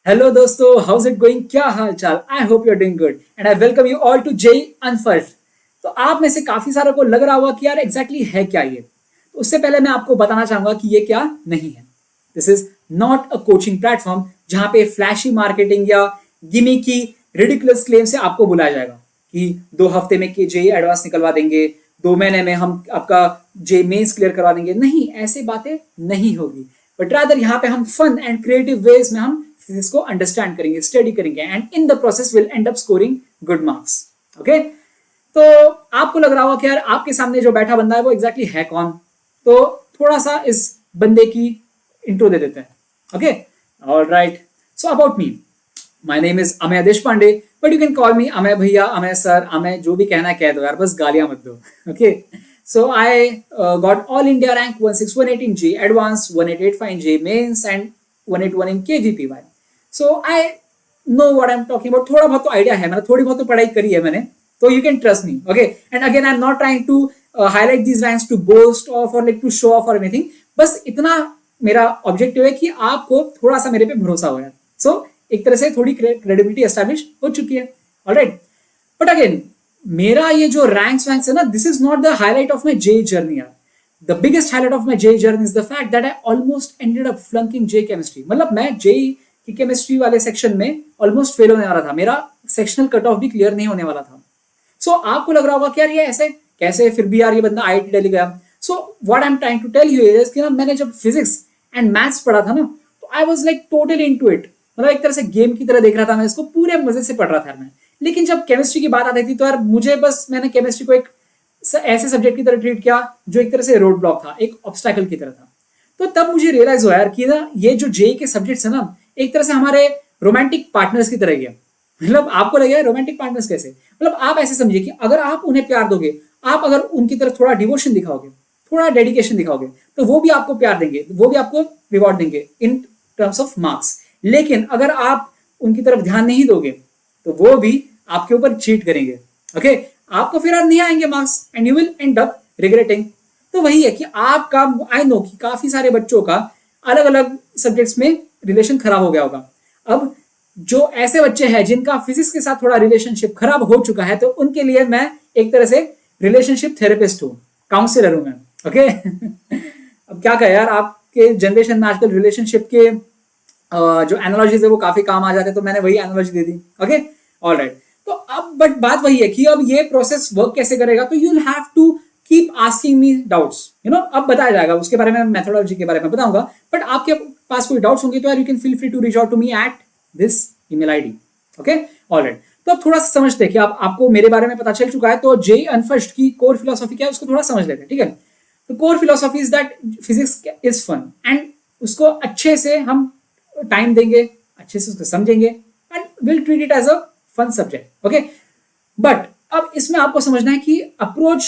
Hello दोस्तों, house it going? क्या हाल चाल? I hope you are doing good and I welcome you all to JEE अनफर्स्ट। तो आप में से काफी सारों को लग रहा होगा कि यार एग्जैक्टली है क्या ये। तो उससे पहले मैं आपको बताना चाहूंगा कि ये क्या नहीं है। This is not a coaching platform जहां पे फ्लैशी मार्केटिंग या गिमी की रिडिकुलस क्लेम से आपको बुलाया जाएगा कि 2 हफ्ते में जेई एडवांस निकलवा देंगे, 2 महीने में हम आपका जे मेंस क्लियर करवा देंगे। नहीं, ऐसे बातें नहीं होगी। बट रादर यहाँ पे हम फन एंड क्रिएटिव वेज में हम फिजिक्स को अंडरस्टैंड करेंगे, स्टडी करेंगे and in the process will and up scoring good marks. Okay, तो आपको लग रहा होगा कि यार आपके सामने जो बैठा बंदा है वो एग्जैक्टली है कौन। तो थोड़ा सा इस बंदे की इंट्रो दे देते हैं। Okay, alright. So about me, my name is Amay Deshpande, but you can call मी अमय भैया, अमय सर, अमय जो भी कहना है कह दो यार, बस गालियां मत दो। Okay, so I got all India rank 16118 in J advanced, 1885 in J mains and 181 in KVPY. So I know what I'm talking about. थोड़ा बहुत तो आइडिया है, मैंने थोड़ी बहुत तो पढ़ाई करी है मैंने, तो you can trust me. Okay, and again I'm not trying to highlight these ranks to boast of or like to show off or anything. बस इतना मेरा ऑब्जेक्टिव है कि आपको थोड़ा सा मेरे पे भरोसा हो यार। So एक तरह से थोड़ी क्रेडिबिलिटी एस्टैब्लिश हो चुकी है। ऑलराइट, बट अगेन मेरा ये जो रैंक्स वैंक्स है ना, this is not the highlight of my JEE journey यार। The biggest highlight of my JEE journey is the fact that I almost ended up flunking JEE chemistry. मतलब मैं जे की केमिस्ट्री वाले सेक्शन में ऑलमोस्ट फेल होने वाला था, मेरा सेक्शनल कट ऑफ भी क्लियर नहीं होने वाला था। सो आपको लग रहा होगा कि यार ये ऐसे कैसे, फिर भी यार ये बंदा आईआईटी दिल्ली गया। So what I am trying to tell you is कि ना, मैंने जब फिजिक्स एंड मैथ्स पढ़ा था ना, तो I was like totally into it. मतलब एक तरह से गेम की तरह देख रहा था मैं इसको, पूरे मजे से पढ़ रहा था मैं। लेकिन जब केमिस्ट्री की बात आती थी तो यार मुझे बस, मैंने केमिस्ट्री को एक ऐसे सब्जेक्ट की तरह ट्रीट किया जो एक तरह से रोड ब्लॉक था, एक ऑब्स्टैकल की तरह था। तो तब मुझे रियलाइज हुआ यार कि ना ये जो जे के सब्जेक्ट्स है ना, एक तरह से हमारे रोमांटिक पार्टनर्स की तरह ही है। मतलब आपको लगेगा रोमांटिक पार्टनर्स कैसे? मतलब आप ऐसे समझिए कि अगर आप उन्हें प्यार दोगे, आप अगर उनकी तरफ थोड़ा डिवोशन दिखाओगे, थोड़ा डेडिकेशन दिखाओगे, तो वो भी आपको प्यार देंगे, वो भी आपको रिवॉर्ड देंगे इन टर्म्स ऑफ मार्क्स। लेकिन अगर आप उनकी तरफ ध्यान नहीं दोगे तो वो भी आपके ऊपर चीट करेंगे। ओके, आपको फिर नहीं आएंगे marks and you will and up regretting. तो वही है कि आपका, आई नो कि काफी सारे बच्चों का अलग अलग सब्जेक्ट्स में रिलेशन खराब हो गया होगा। अब जो ऐसे बच्चे हैं जिनका फिजिक्स के साथ थोड़ा रिलेशनशिप खराब हो चुका है, तो उनके लिए मैं एक तरह से रिलेशनशिप थेरेपिस्ट हूँ, काउंसलर हूँ मैं। ओके अब क्या कहें यार, आपके जनरेशन में आजकल रिलेशनशिप के जो एनालॉजीज है वो काफी काम आ जाते हैं, तो मैंने वही एनालॉजी दे दी। Okay, alright. तो अब बट बात वही है कि अब ये प्रोसेस वर्क कैसे करेगा, तो you will have to keep asking me doubts, you know. अब बताया जाएगा उसके बारे में, मेथोडोलॉजी के बारे में बताऊंगा। बट आपके पास कोई डाउट्स होंगे तो यार you can feel free to reach out to me at this email ID. Okay, alright. तो अब थोड़ा सा समझते हैं कि आपको मेरे बारे में पता चल चुका है, तो जेईई अनफर्स्ट की कोर फिलोसॉफी क्या है उसको थोड़ा समझ लेते हैं। ठीक है, तो core philosophy is that physics is fun and उसको अच्छे से हम टाइम देंगे, अच्छे से उसको समझेंगे and will treat it as a fun subject. Okay, but अब इसमें आपको समझना है कि अप्रोच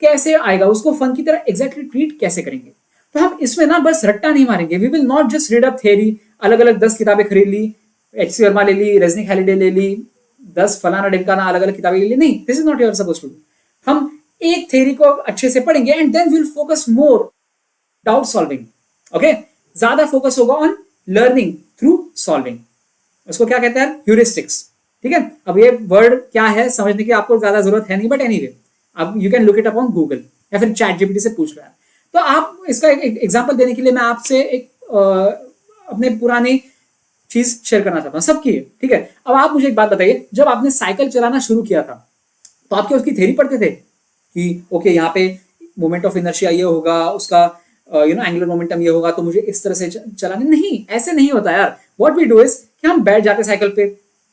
कैसे आएगा, उसको फन की तरह एग्जैक्टली ट्रीट कैसे करेंगे। तो हम इसमें ना बस रट्टा नहीं मारेंगे। We will not just read up theory, अलग अलग 10 किताबें खरीद ली, एच.सी. वर्मा ले ली, रजनी हैलिडे ले ली, 10 फलाना ढिमकाना अलग अलग किताबें ले ली। नहीं, this is not your suppose to do. हम एक थ्योरी को अच्छे से पढ़ेंगे and then will focus more doubt solving. Okay, ज्यादा फोकस होगा ऑन लर्निंग थ्रू सॉल्विंग। उसको क्या कहते हैं? ह्यूरिस्टिक्स। ठीक है, अब ये वर्ड क्या है समझने की आपको ज्यादा जरूरत है नहीं, बट एनीवे अब you can look it up on Google या फिर चैट जीपीटी से पूछ रहा है। तो आप इसका एक एग्जांपल देने के लिए मैं आपसे एक अपने पुरानी चीज शेयर करना चाहता हूँ, सबकी है। ठीक है, अब आप मुझे एक बात बताइए, जब आपने साइकिल चलाना शुरू किया था तो आपके उसकी थ्योरी पढ़ते थे कि ओके यहाँ पे मोमेंट ऑफ इनर्शिया ये होगा, उसका यू नो एंगुलर मोमेंटम ये होगा, तो मुझे इस तरह से चलाने। नहीं, ऐसे नहीं होता यार। व्हाट वी डू इज कि हम बैठ जाते साइकिल पे,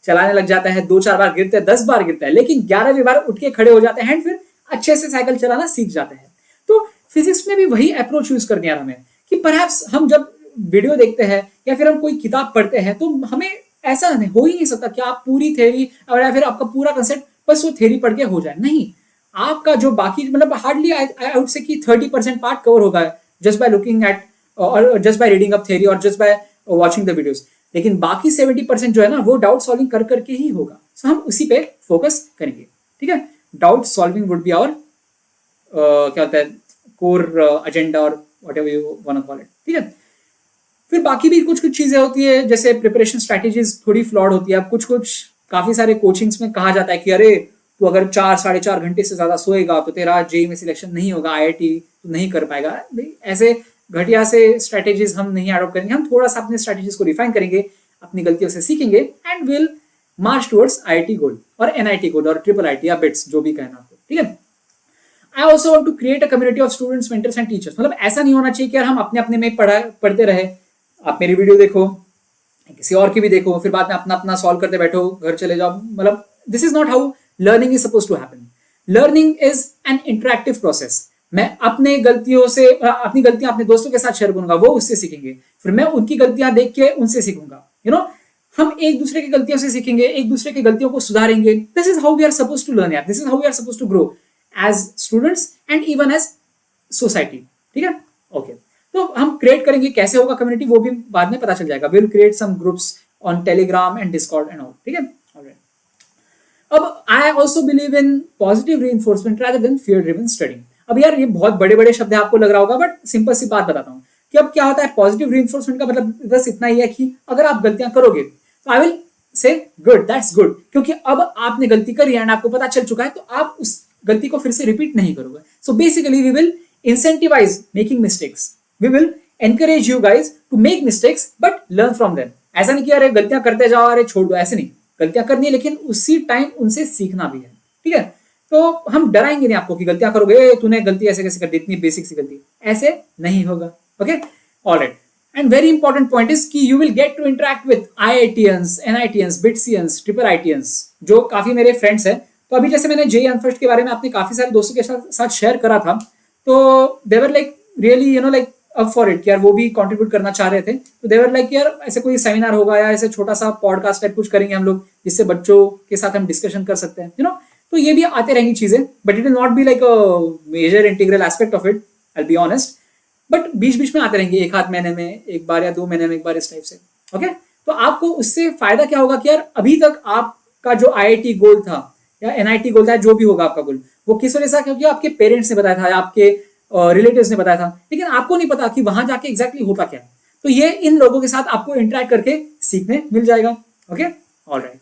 चलाने लग जाता है, 2-4 बार गिरते हैं, 10 बार गिरता है, लेकिन 11वीं बार उठ के खड़े हो जाते हैं, फिर अच्छे से साइकिल चलाना सीख जाते हैं। तो फिजिक्स में भी वही अप्रोच यूज करनी है हमें कि परहैप्स हम जब वीडियो देखते हैं या फिर हम कोई किताब पढ़ते हैं, तो हमें ऐसा नहीं हो ही नहीं सकता कि आप पूरी थ्योरी और या फिर आपका पूरा कंसेप्ट बस वो थ्योरी पढ़ के हो जाए। नहीं, आपका जो बाकी मतलब हार्डली आई वुड से कि 30% पार्ट कवर होगा just by looking at or just by reading up theory or just by watching the videos। लेकिन बाकी 70% जो है ना, वो डाउट सॉल्विंग कर करके ही होगा। सो हम उसी पे फोकस करेंगे। ठीक है, doubt solving would be our क्या होता है, कोर एजेंडा और whatever you want to call it. ठीक है, फिर बाकी भी कुछ कुछ चीजें होती है, जैसे प्रिपरेशन स्ट्रैटेजीज थोड़ी फ्लॉड होती है। अब कुछ कुछ काफी सारे कोचिंग्स में कहा जाता है कि अरे तू अगर 4-4.5 घंटे से ज्यादा सोएगा तो तेरा जेई में सिलेक्शन नहीं होगा, आईआईटी तो नहीं कर पाएगा। भाई ऐसे घटिया से स्ट्रैटेजीज हम नहीं अडॉप्ट करेंगे, हम थोड़ा सा अपने स्ट्रैटेजीज को रिफाइन करेंगे, अपनी गलतियों से सीखेंगे and will march towards IIT goal और एनआईटी गोल और ट्रिपल आईटी या बिट्स, जो भी कहना आपको, ठीक है। I also want to create a community of students, mentors and teachers. मतलब ऐसा नहीं होना चाहिए कि यार हम अपने अपने में पढ़ते रहे, आप मेरी वीडियो देखो, किसी और की भी देखो, फिर बाद में अपना अपना सॉल्व करते बैठो, घर चले जाओ। मतलब this is not how learning is suppose to happen. Learning is an interactive process. मैं अपनी गलतियां अपने दोस्तों के साथ शेयर करूंगा, वो उससे सीखेंगे, फिर मैं उनकी गलतियां देख के उनसे सीखूंगा। हम एक दूसरे की गलतियों से सीखेंगे, एक दूसरे की गलतियों को सुधारेंगे। This is how we are suppose to learn यार, this is how we are suppose to grow as students and even as society, ठीक है। ओके, तो हम क्रिएट करेंगे, कैसे होगा कम्युनिटी वो भी बाद में पता चल जाएगा। We will create some groups on Telegram and Discord and all, ठीक है। अब I also believe in positive reinforcement rather than fear driven studying. अब यार ये बहुत बड़े बड़े शब्द है, आपको लग रहा होगा, बट सिंपल सी बात बताता हूँ कि अब क्या होता है पॉजिटिव रीइंफोर्समेंट का मतलब बस इतना ही है कि अगर आप गलतियां करोगे तो I will say good, that's good, क्योंकि अब आपने गलती करी एंड आपको पता चल चुका है, तो आप उस गलती को फिर से रिपीट नहीं करोगे। So basically we will incentivize making mistakes. We will encourage you guys to make mistakes but learn from them. ऐसा नहीं कि अरे गलतियां करते जाओ, अरे छोड़ दो, ऐसे नहीं। गलतियां करनी है लेकिन उसी टाइम उनसे सीखना भी है, ठीक है। तो हम डराएंगे नहीं आपको कि गलतियां करोगे, तूने गलती ऐसे कैसे कर दी, इतनी बेसिक सी गलती, ऐसे नहीं होगा। Okay, alright. And very important point is कि you will get to interact with IITians, NITians, BITSians, triple ITians, जो काफी मेरे फ्रेंड्स हैं। तो अभी जैसे मैंने जेईई अनफर्स्ट के बारे में अपने काफी सारे दोस्तों के साथ शेयर करा था, तो they were like really like up for it, यार वो भी कंट्रीब्यूट करना चाह रहे थे। तो देवर लाइक यार ऐसे कोई सेमिनार होगा या ऐसे छोटा सा पॉडकास्ट टाइप कुछ करेंगे हम लोग, जिससे बच्चों के साथ हम डिस्कशन कर सकते हैं, तो ये भी आते रहेंगी चीजें, but it will not be like a major integral aspect of it, I will be honest. But बीच बीच में आते रहेंगे, एक आध महीने में एक बार या 2 महीने में एक बार, इस टाइप से। ओके, तो आपको उससे फायदा क्या होगा कि यार अभी तक आपका जो आईआईटी गोल था या एनआईटी गोल था, जो भी होगा आपका गोल, वो किस वजह से, क्योंकि आपके पेरेंट्स ने बताया था, आपके रिलेटिव्स ने बताया था, लेकिन आपको नहीं पता कि वहां जाके एग्जैक्टली होता क्या है। तो ये इन लोगों के साथ आपको इंटरेक्ट करके सीखने मिल जाएगा। ओके, ऑलराइट,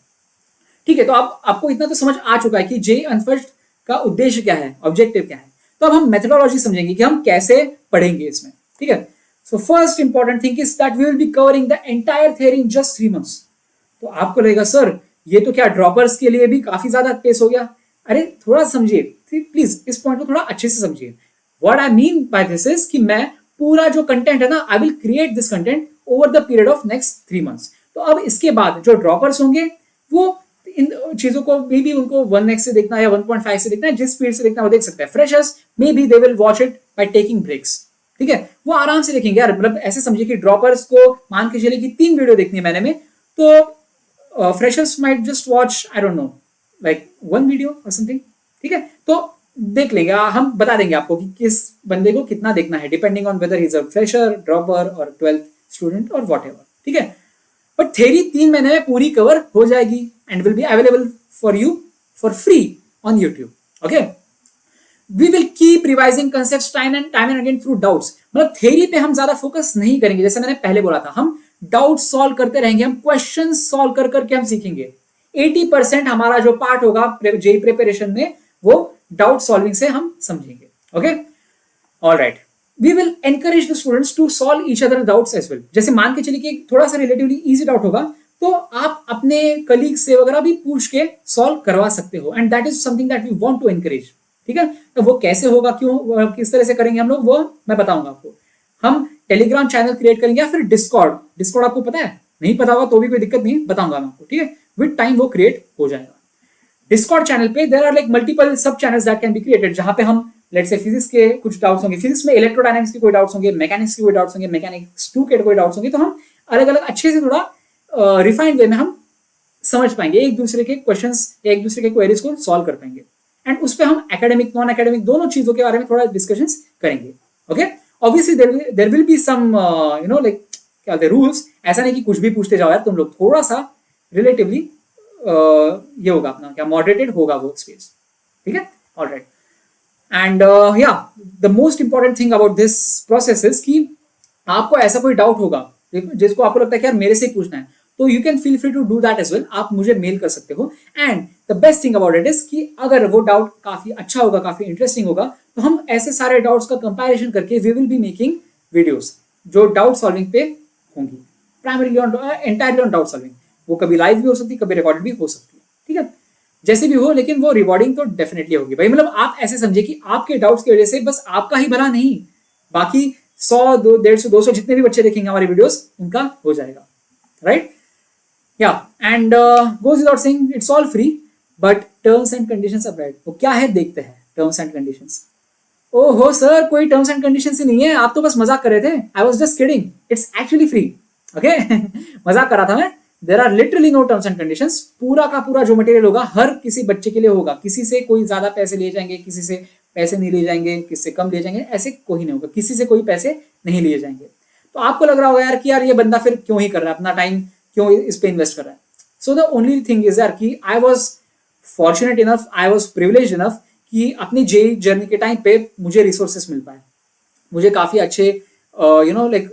ठीक है। तो आपको इतना तो समझ आ चुका है कि जेईई अनफर्स्ट का उद्देश्य क्या है, ऑब्जेक्टिव क्या है। तो अब हम मेथोडोलॉजी समझेंगे कि हम कैसे पढ़ेंगे इसमें, ठीक है। So first important thing is that we will be covering the entire theory in just 3 months। तो आपको लगेगा सर ये तो क्या ड्रॉपर्स के लिए भी काफी ज्यादा पेस हो गया। अरे थोड़ा समझिए प्लीज, इस पॉइंट को थोड़ा अच्छे से समझिए। What I mean by this is कि मैं पूरा जो कंटेंट है ना, I will create this content over the period of next 3 months। तो अब इसके बाद जो ड्रॉपर्स होंगे वो इन चीजों को मे बी उनको 1x से देखना है या 1.5 से देखना है, जिस स्पीड से देखना है वो देख सकते हैं। Freshers maybe they will watch it by taking breaks, ठीक है, वो आराम से देखेंगे यार। मतलब ऐसे समझिए कि ड्रॉपर्स को मान के चलिए कि 3 वीडियो देखनी है महीने में, तो freshers might just watch I don't know like 1 video और समथिंग, ठीक है। तो देख लेंगे, हम बता देंगे आपको कि किस बंदे को कितना देखना है, depending on whether he is a fresher, dropper और 12th स्टूडेंट और व्हाटएवर, ठीक है। बट थ्योरी 3 महीने में पूरी कवर हो जाएगी and will be available for you for free on YouTube. Okay, we will keep revising concepts time and again through doubts. मतलब थ्योरी पे हम ज्यादा फोकस नहीं करेंगे, जैसे मैंने पहले बोला था, हम डाउट सॉल्व करते रहेंगे, हम क्वेश्चन सॉल्व कर करके हम सीखेंगे। 80% हमारा जो पार्ट होगा जेईई प्रिपरेशन में वो डाउट सॉल्विंग से हम समझेंगे। Okay, alright. We will encourage the students to solve each other doubts as well. जैसे मान के चलिए कि थोड़ा सा रिलेटिवली इजी डाउट होगा, तो आप अपने कलीग से वगैरह भी पूछ के सॉल्व करवा सकते हो, and that is something that we want to encourage, ठीक है। तो वो कैसे होगा, क्यों, किस तरह से करेंगे हम लोग, वो मैं बताऊंगा आपको। हम टेलीग्राम चैनल क्रिएट करेंगे या फिर डिस्कॉर्ड आपको पता है, नहीं पता होगा तो भी कोई दिक्कत नहीं, बताऊंगा मैं आपको, ठीक है। विद टाइम वो क्रिएट हो जाएगा। डिस्कॉर्ड चैनल पे देयर आर लाइक मल्टीपल सब channels that can be created, जहां पे हम लेट्स से फिजिक्स के कुछ डाउट्स होंगे, फिजिक्स में इलेक्ट्रोडायनामिक्स के कोई डाउट्स होंगे, मैकेनिक्स के कोई डाउट्स होंगे, मैकेनिक्स 2 के कोई डाउट्स होंगे, तो हम अलग अलग अच्छे से थोड़ा रिफाइंड वे में हम समझ पाएंगे, एक दूसरे के क्वेश्चंस या एक दूसरे के क्वेरीज को सॉल्व कर पाएंगे, एंड उस पर हम एकेडमिक नॉन एकेडमिक दोनों चीजों के बारे में थोड़ा डिस्कशंस करेंगे। Okay, obviously there will be some like क्या होते हैं रूल्स, ऐसा नहीं कि कुछ भी पूछते जाओ यार तुम लोग, थोड़ा सा रिलेटिवली ये होगा अपना क्या मॉडरेटेड होगा वो स्पेस, ठीक है। ऑलराइट, एंड या the most important thing about this process is कि आपको ऐसा कोई डाउट होगा, जिसको आपको लगता है कि यार मेरे से ही पूछना है, तो you can feel free to do that as well, आप मुझे मेल कर सकते हो। And the best thing about it is कि अगर वो डाउट काफी अच्छा होगा, काफी इंटरेस्टिंग होगा, तो हम ऐसे सारे डाउट्स का कंपैरिजन करके we will be making videos जो डाउट सॉल्विंग पे होंगी, primarily on entirely on doubt solving. वो कभी लाइव भी हो सकती है, कभी रिकॉर्डेड भी हो सकती है, ठीक है, जैसे भी हो, लेकिन वो रिवॉर्डिंग तो डेफिनेटली होगी भाई। मतलब आप ऐसे समझे कि आपके डाउट्स की वजह से बस आपका ही भला नहीं, बाकी 100, 150, 200 जितने भी बच्चे देखेंगे हमारी वीडियोस, उनका हो जाएगा, राइट। या and goes without saying it's all free, but terms and conditions applied. वो क्या है देखते हैं, टर्म्स एंड कंडीशंस। ओहो सर, कोई टर्म्स एंड कंडीशंस ही नहीं है, आप तो बस मजाक कर रहे थे। I was just kidding, it's actually free, okay. मजाक कर रहा था मैं। There are literally no terms and conditions. पूरा का पूरा जो मटेरियल होगा हर किसी बच्चे के लिए होगा। किसी से कोई ज्यादा पैसे लिए जाएंगे, किसी से पैसे नहीं लिए जाएंगे, किसी से कम लिए जाएंगे, ऐसे कोई नहीं होगा, किसी से कोई पैसे नहीं लिए जाएंगे। तो आपको लग रहा होगा यार कि यार ये बंदा फिर क्यों ही कर रहा है, अपना टाइम क्यों इस पे इन्वेस्ट कर रहा है। So the only thing is यार कि I was fortunate enough, I was privilege enough कि अपनी जेई जर्नी के टाइम पे मुझे रिसोर्सेस मिल पाए, मुझे काफी अच्छे लाइक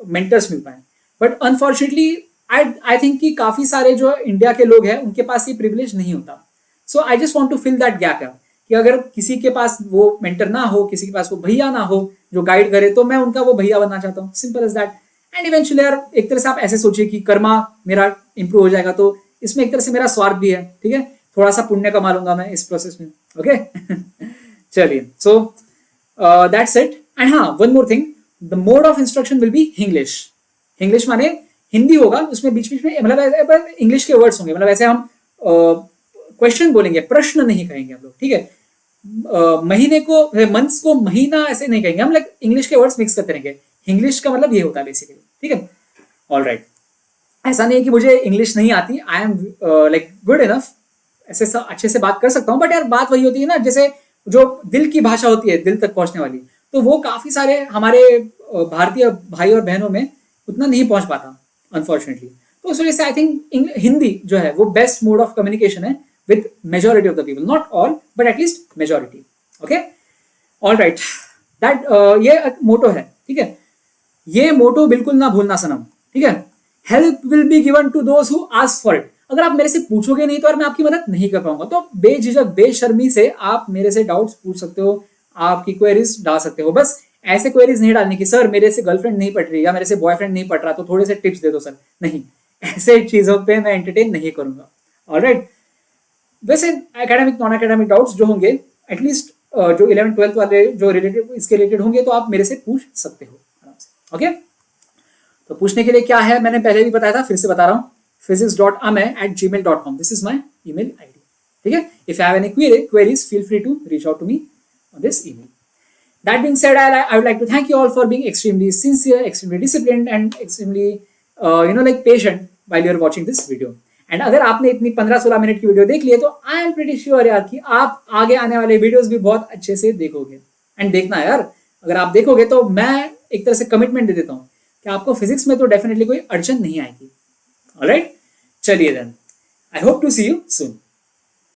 मेंटर्स मिल पाए। बट अनफॉर्चुनेटली आई थिंक कि काफी सारे जो इंडिया के लोग हैं उनके पास ये प्रिविलेज नहीं होता। So I just want to fill that gap है कि अगर किसी के पास वो मेंटर ना हो, किसी के पास वो भैया ना हो जो गाइड करे, तो मैं उनका वो भैया बनना चाहता हूँ, simple as that. And eventually यार एक तरह से आप ऐसे सोचिए कि कर्मा मेरा इंप्रूव हो जाएगा, तो इसमें एक तरह से मेरा स्वार्थ भी है, ठीक है, थोड़ा सा पुण्य कमा लूंगा मैं इस प्रोसेस में, ओके। चलिए, सो दैट्स इट। एंड हाँ, one more thing, the mode of instruction will be English. English माने हिंदी होगा, उसमें बीच बीच में मतलब इंग्लिश के वर्ड्स होंगे, मतलब ऐसे हम क्वेश्चन बोलेंगे, प्रश्न नहीं कहेंगे हम लोग, ठीक है। महीने को, मंथ्स को महीना ऐसे नहीं कहेंगे हम, लाइक इंग्लिश के वर्ड्स मिक्स करते रहेंगे। इंग्लिश का मतलब ये होता है बेसिकली, ठीक है। ऑल राइट, ऐसा नहीं है कि मुझे इंग्लिश नहीं आती, I am like good enough, ऐसे अच्छे से बात कर सकता हूँ। बट यार बात वही होती है ना, जैसे जो दिल की भाषा होती है, दिल तक पहुंचने वाली, तो वो काफी सारे हमारे भारतीय भाई और बहनों में उतना नहीं पहुंच पाता अनफॉर्चुनेटली। तो उस वजह से आई थिंक हिंदी जो है वो बेस्ट मोड ऑफ कम्युनिकेशन है with majority of the people, not all but at least majority, okay. All right, that ये मोटो है, ठीक है। ये मोटो बिल्कुल ना भूलना सनम, ठीक है। Help will be given to those who ask for it. अगर आप मेरे से पूछोगे नहीं तो यार मैं आपकी मदद नहीं कर पाऊंगा। तो बेझिझक, बेशर्मी से आप मेरे से डाउट्स पूछ सकते हो, आपकी क्वेरीज डाल सकते हो। बस ऐसे क्वेरीज नहीं डालने की, सर मेरे से गर्लफ्रेंड नहीं पट रही या मेरे से बॉयफ्रेंड नहीं पट रहा तो थोड़े से टिप्स दे दो सर, नहीं, ऐसे चीजों पे मैं एंटरटेन नहीं करूंगा, ऑलराइट। वैसे एकेडमिक, नॉन एकेडमिक डाउट्स जो होंगे, एटलीस्ट जो 11th 12th वाले जो रिलेटेड, इसके रिलेटेड होंगे, तो आप मेरे से पूछ सकते हो आराम से, ओके। तो पूछने के लिए क्या है, मैंने पहले भी बताया था, फिर से बता रहा हूँ, physics.amay@gmail.com, this is my email ID, ठीक है। If you have any queries, feel free to reach out to me on this email. That being said, I would like to thank you all for being extremely sincere, extremely disciplined, and extremely like patient while you're watching this video. And अगर आपने इतनी 15-16 minute की video देख ली है, तो I am pretty sure यार कि आप आगे आने वाले वीडियोस भी बहुत अच्छे से देखोगे। एंड देखना यार, अगर आप देखोगे तो मैं एक तरह से कमिटमेंट दे देता हूँ कि आपको फिजिक्स में तो डेफिनेटली कोई अड़चन नहीं आएगी, ऑलराइट। चलिए then, I hope to see you soon.